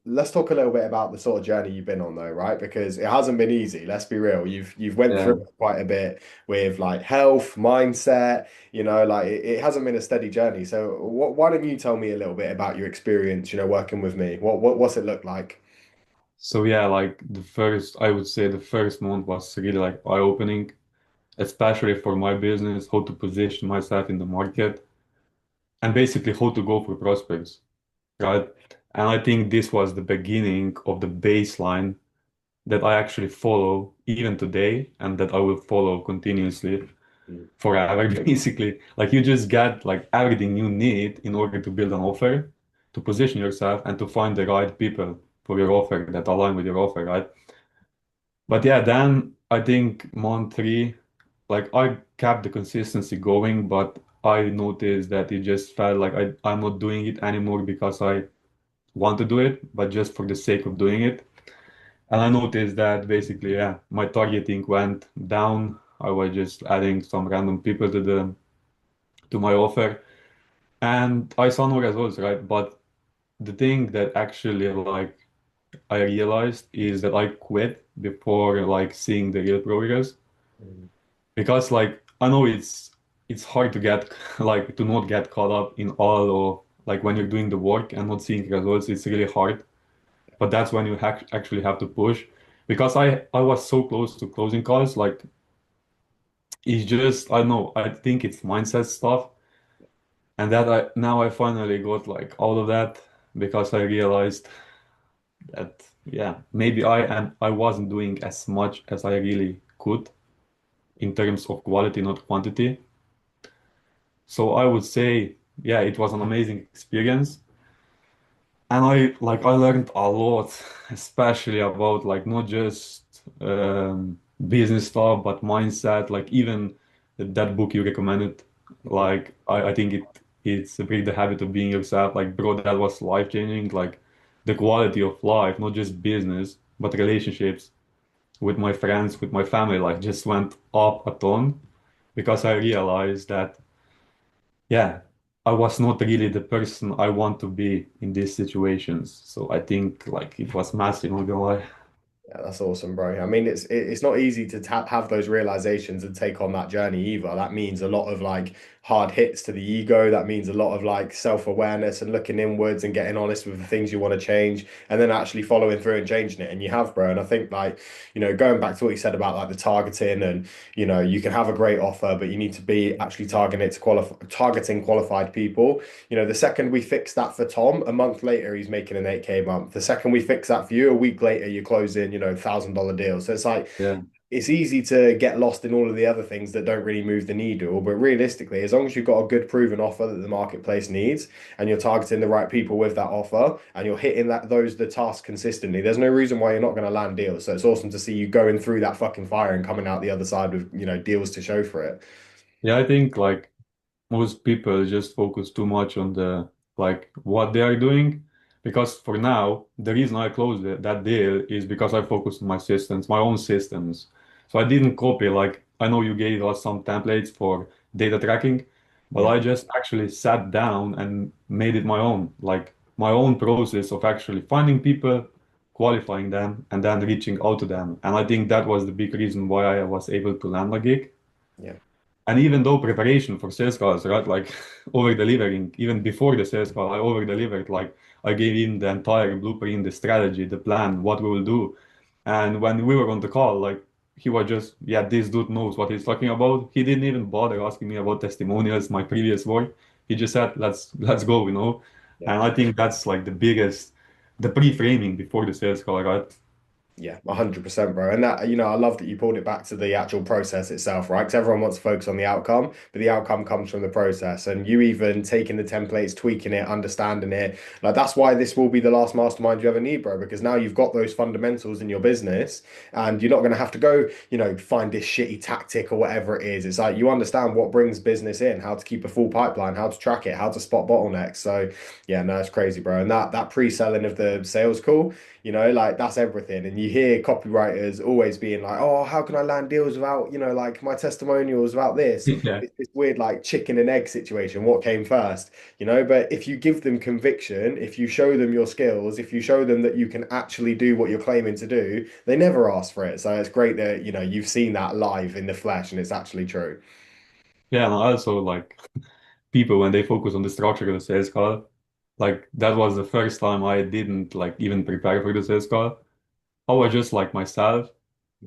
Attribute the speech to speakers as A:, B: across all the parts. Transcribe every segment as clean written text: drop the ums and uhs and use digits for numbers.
A: let's talk a little bit about the sort of journey you've been on though, right? Because it hasn't been easy. Let's be real. You've went through
B: Yeah.
A: it quite a bit with like health, mindset. Like it hasn't been a steady journey. So why don't you tell me a little bit about your experience? Working with me. What's it look like?
B: So yeah, like I would say the first month was really like eye-opening, especially for my business, how to position myself in the market and basically how to go for prospects, right? And I think this was the beginning of the baseline that I actually follow even today and that I will follow continuously
A: Mm.
B: forever, basically. Like you just get like everything you need in order to build an offer, to position yourself and to find the right people for your offer that align with your offer, right? But yeah, then I think month three, like I kept the consistency going, but I noticed that it just felt like I'm not doing it anymore because I want to do it, but just for the sake of doing it. And I noticed that basically, yeah, my targeting went down. I was just adding some random people to my offer, and I saw no results, right? But the thing that actually like I realized is that I quit before like seeing the real progress
A: Mm.
B: because like I know it's hard to get like to not get caught up in all of like when you're doing the work and not seeing results, it's really hard. But that's when you ha actually have to push because I was so close to closing calls. Like it's just I don't know. I think it's mindset stuff, and that I now I finally got like all of that because I realized that yeah maybe I wasn't doing as much as I really could in terms of quality, not quantity. So I would say yeah, it was an amazing experience. And I learned a lot, especially about like not just business stuff, but mindset. Like even that book you recommended, like I think it's break the habit of being yourself. Like bro, that was life changing. Like the quality of life, not just business, but relationships with my friends, with my family, like just went up a ton because I realized that yeah, I was not really the person I want to be in these situations. So I think like it was massive, not gonna lie.
A: Yeah, that's awesome, bro. I mean, it's not easy to have those realizations and take on that journey either. That means a lot of like hard hits to the ego. That means a lot of like self-awareness and looking inwards and getting honest with the things you want to change, and then actually following through and changing it. And you have, bro. And I think like, going back to what you said about like the targeting and you can have a great offer, but you need to be actually targeting qualified people. The second we fix that for Tom, a month later he's making an 8K a month. The second we fix that for you, a week later you're closing, $1,000 deals. So it's like
B: Yeah.
A: it's easy to get lost in all of the other things that don't really move the needle. But realistically, as long as you've got a good proven offer that the marketplace needs and you're targeting the right people with that offer and you're hitting the tasks consistently, there's no reason why you're not going to land deals. So it's awesome to see you going through that fucking fire and coming out the other side with, deals to show for it.
B: Yeah, I think like most people just focus too much on the like what they are doing because for now the reason I closed that deal is because I focused on my systems, my own systems. So I didn't copy like I know you gave us some templates for data tracking, but
A: Yeah.
B: I just actually sat down and made it my own, like my own process of actually finding people, qualifying them, and then reaching out to them. And I think that was the big reason why I was able to land a gig.
A: Yeah.
B: And even though preparation for sales calls, right, like over delivering, even before the sales call, I over delivered. Like I gave him the entire blueprint, the strategy, the plan, what we will do. And when we were on the call, like he was just, yeah, this dude knows what he's talking about. He didn't even bother asking me about testimonials, my previous work. He just said, let's go, you know.
A: Yeah.
B: And I think that's like the biggest, the pre-framing before the sales call, right?
A: Yeah, 100%, bro. And that, I love that you pulled it back to the actual process itself, right? Because everyone wants to focus on the outcome, but the outcome comes from the process. And you even taking the templates, tweaking it, understanding it. Like, that's why this will be the last mastermind you ever need, bro, because now you've got those fundamentals in your business and you're not going to have to go, find this shitty tactic or whatever it is. It's like you understand what brings business in, how to keep a full pipeline, how to track it, how to spot bottlenecks. So, yeah, no, it's crazy, bro. And that pre-selling of the sales call, like that's everything. And you hear copywriters always being like, oh, how can I land deals without, like my testimonials, without this?
B: Yeah.
A: It's this weird like chicken and egg situation. What came first? But if you give them conviction, if you show them your skills, if you show them that you can actually do what you're claiming to do, they never ask for it. So it's great that, you've seen that live in the flesh and it's actually true.
B: Yeah, and also like people when they focus on the structure of the sales call, like that was the first time I didn't like even prepare for the sales call. I was just like myself,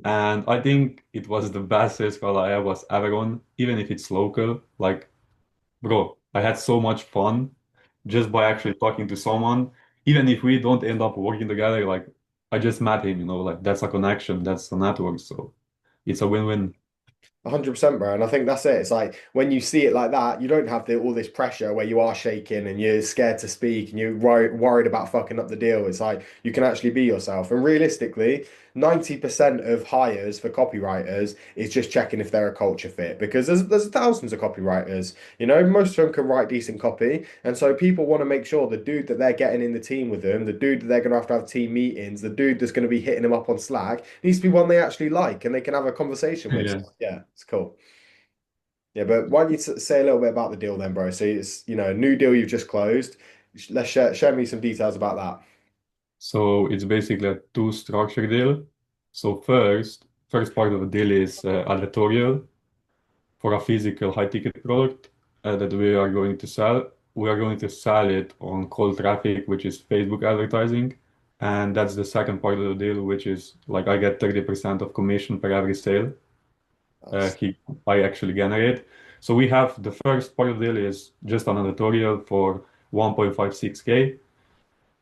B: and I think it was the best sales call I was ever on, even if it's local. Like, bro, I had so much fun just by actually talking to someone, even if we don't end up working together. Like, I just met him, like that's a connection, that's a network, so it's a win-win.
A: 100%, bro. And I think that's it. It's like when you see it like that, you don't have all this pressure where you are shaking and you're scared to speak and you're worried about fucking up the deal. It's like you can actually be yourself. And realistically, 90% of hires for copywriters is just checking if they're a culture fit because there's thousands of copywriters. Most of them can write decent copy. And so people want to make sure the dude that they're getting in the team with them, the dude that they're going to have team meetings, the dude that's going to be hitting them up on Slack needs to be one they actually like and they can have a conversation with.
B: Yeah.
A: So, yeah, it's cool. Yeah, but why don't you say a little bit about the deal then, bro? So it's, a new deal you've just closed. Let's share me some details about that.
B: So it's basically a two-structure deal. So first part of the deal is advertorial for a physical high-ticket product that we are going to sell. We are going to sell it on cold traffic, which is Facebook advertising. And that's the second part of the deal, which is like I get 30% of commission per every sale uh,
A: Nice.
B: he, I actually generate. So we have the first part of the deal is just an editorial for 1.56K.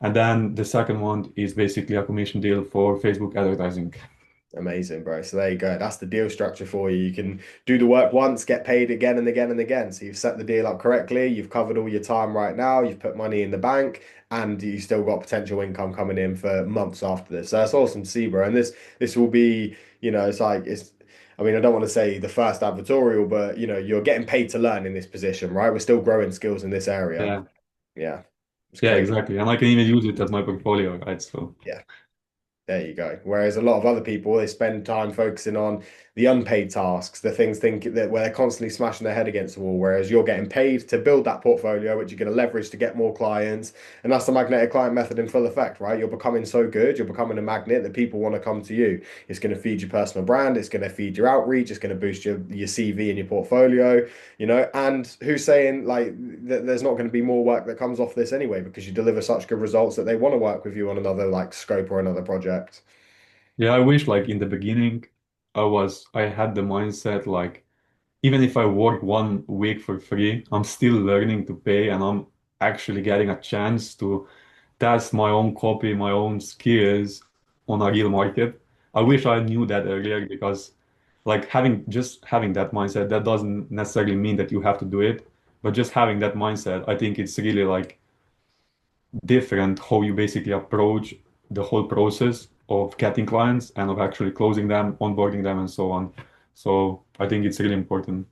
B: And then the second one is basically a commission deal for Facebook advertising.
A: Amazing, bro. So there you go. That's the deal structure for you. You can do the work once, get paid again and again and again. So you've set the deal up correctly. You've covered all your time right now. You've put money in the bank, and you still got potential income coming in for months after this. So that's awesome to see, bro. And this will be, it's like it's. I mean, I don't want to say the first advertorial, but you're getting paid to learn in this position, right? We're still growing skills in this area.
B: Yeah,
A: Yeah, it's
B: yeah,
A: crazy.
B: exactly. And I can even use it as my portfolio, right? So
A: Yeah. There you go. Whereas a lot of other people, they spend time focusing on the unpaid tasks, the things think that where they're constantly smashing their head against the wall. Whereas you're getting paid to build that portfolio, which you're going to leverage to get more clients. And that's the magnetic client method in full effect, right? You're becoming so good, you're becoming a magnet that people want to come to you. It's going to feed your personal brand, it's going to feed your outreach, it's going to boost your CV and your portfolio, And who's saying like that there's not going to be more work that comes off this anyway because you deliver such good results that they want to work with you on another like scope or another project.
B: yeah, I wish like in the beginning I had the mindset like even if I work 1 week for free, I'm still learning to pay and I'm actually getting a chance to test my own copy, my own skills on a real market. I wish I knew that earlier because like having that mindset, that doesn't necessarily mean that you have to do it, but just having that mindset, I think it's really like different how you basically approach the whole process of getting clients and of actually closing them, onboarding them, and so on. So I think it's really important.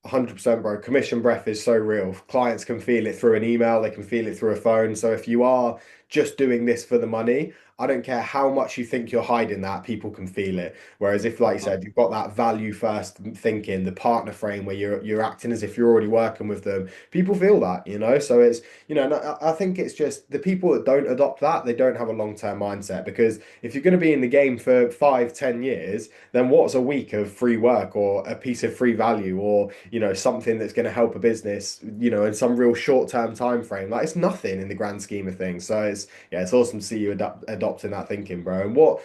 A: 100%, bro. Commission breath is so real. Clients can feel it through an email, they can feel it through a phone. So if you are just doing this for the money, I don't care how much you think you're hiding that, people can feel it. Whereas if, like you said, you've got that value first thinking, the partner frame where you're acting as if you're already working with them, people feel that. So it's, and I think it's just the people that don't adopt that, they don't have a long-term mindset because if you're going to be in the game for 5, 10 years, then what's a week of free work or a piece of free value or something that's going to help a business in some real short-term time frame? Like it's nothing in the grand scheme of things. So it's awesome to see you adopting that thinking, bro. And what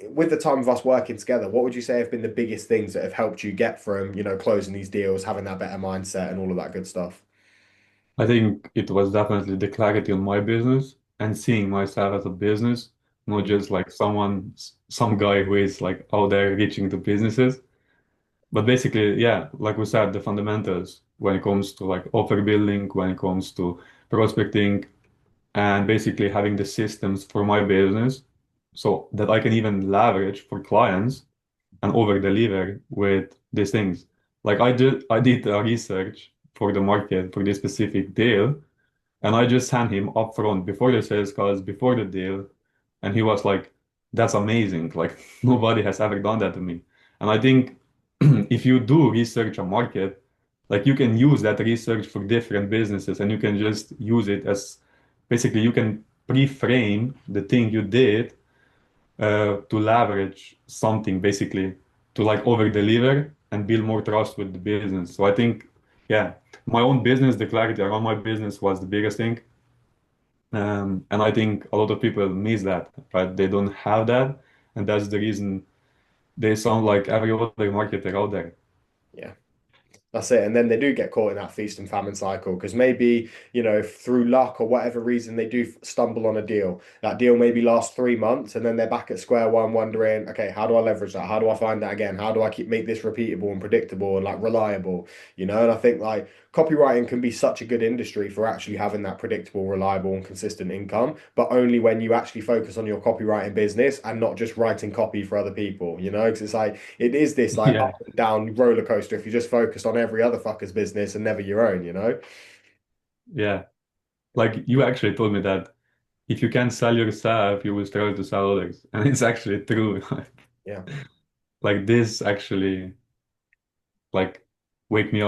A: with the time of us working together, what would you say have been the biggest things that have helped you get from closing these deals, having that better mindset and all of that good stuff?
B: I think it was definitely the clarity on my business and seeing myself as a business, not just like some guy who is like out there reaching to businesses. But basically, yeah, like we said, the fundamentals when it comes to like offer building, when it comes to prospecting, and basically having the systems for my business so that I can even leverage for clients and over deliver with these things. Like I did research for the market for this specific deal, and I just sent him upfront before the sales calls, before the deal, and he was like, that's amazing. Like nobody has ever done that to me. And I think if you do research a market, like you can use that research for different businesses and you can just use it as basically you can pre-frame the thing you did to leverage something basically to like over deliver and build more trust with the business. So I think, yeah, my own business, the clarity around my business was the biggest thing. And I think a lot of people miss that, right? They don't have that. And that's the reason they sound like every other marketer out there.
A: Yeah. That's it. And then they do get caught in that feast and famine cycle because maybe, through luck or whatever reason, they do stumble on a deal. That deal maybe lasts 3 months and then they're back at square one wondering, okay, how do I leverage that? How do I find that again? How do I make this repeatable and predictable and like reliable? And I think like copywriting can be such a good industry for actually having that predictable, reliable, and consistent income, but only when you actually focus on your copywriting business and not just writing copy for other people, because it's like it is this like
B: Yeah,
A: up and down roller coaster if you just focused on every other fucker's business and never your own.
B: yeah. Like you actually told me that if you can't sell yourself, you will struggle to sell others. And it's actually true.
A: Yeah.
B: Like this actually like woke me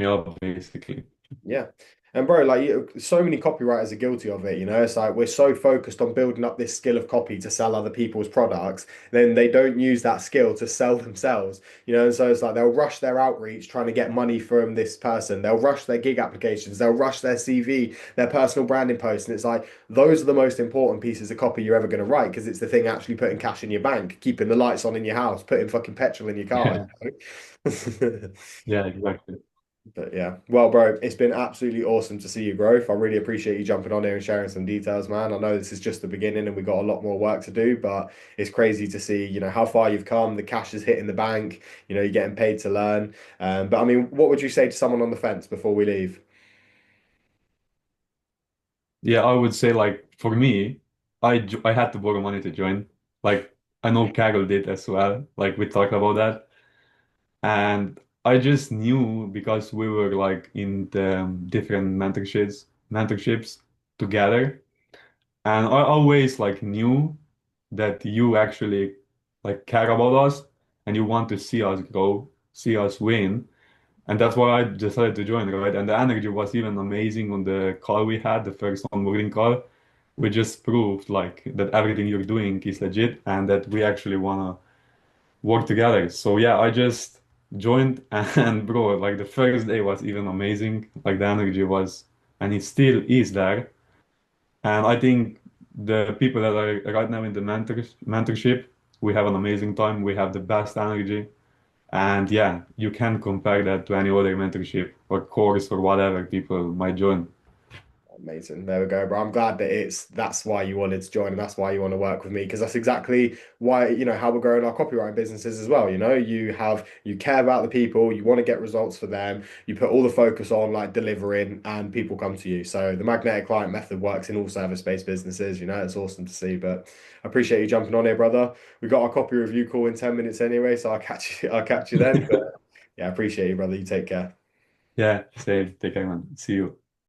B: up basically.
A: Yeah. And bro, like so many copywriters are guilty of it, It's like we're so focused on building up this skill of copy to sell other people's products, then they don't use that skill to sell themselves, And so it's like they'll rush their outreach trying to get money from this person. They'll rush their gig applications, they'll rush their CV, their personal branding posts. And it's like those are the most important pieces of copy you're ever going to write because it's the thing actually putting cash in your bank, keeping the lights on in your house, putting fucking petrol in your car.
B: Yeah, yeah, exactly.
A: But yeah, well, bro, it's been absolutely awesome to see your growth. I really appreciate you jumping on here and sharing some details, man. I know this is just the beginning and we've got a lot more work to do, but it's crazy to see, how far you've come. The cash is hitting the bank, you're getting paid to learn. But I mean, what would you say to someone on the fence before we leave?
B: Yeah, I would say like for me, I had to borrow money to join. Like I know Carol did as well. Like we talked about that. And I just knew because we were like in the different mentorships together. And I always like knew that you actually like care about us and you want to see us grow, see us win. And that's why I decided to join, right? And the energy was even amazing on the call we had, the first onboarding call. We just proved like that everything you're doing is legit and that we actually wanna work together. So yeah, I just joined and bro, like the first day was even amazing. Like the energy was, and it still is there. And I think the people that are right now in the mentorship, we have an amazing time. We have the best energy. And yeah, you can compare that to any other mentorship or course or whatever people might join.
A: Amazing. There we go, bro. I'm glad that that's why you wanted to join and that's why you want to work with me because that's exactly why, how we're growing our copywriting businesses as well. You care about the people, you want to get results for them, you put all the focus on like delivering and people come to you. So the magnetic client method works in all service-based businesses, it's awesome to see. But I appreciate you jumping on here, brother. We got our copy review call in 10 minutes anyway, so I'll catch you then. But yeah, I appreciate you, brother. You take care.
B: Yeah, same. Take care, man. See you.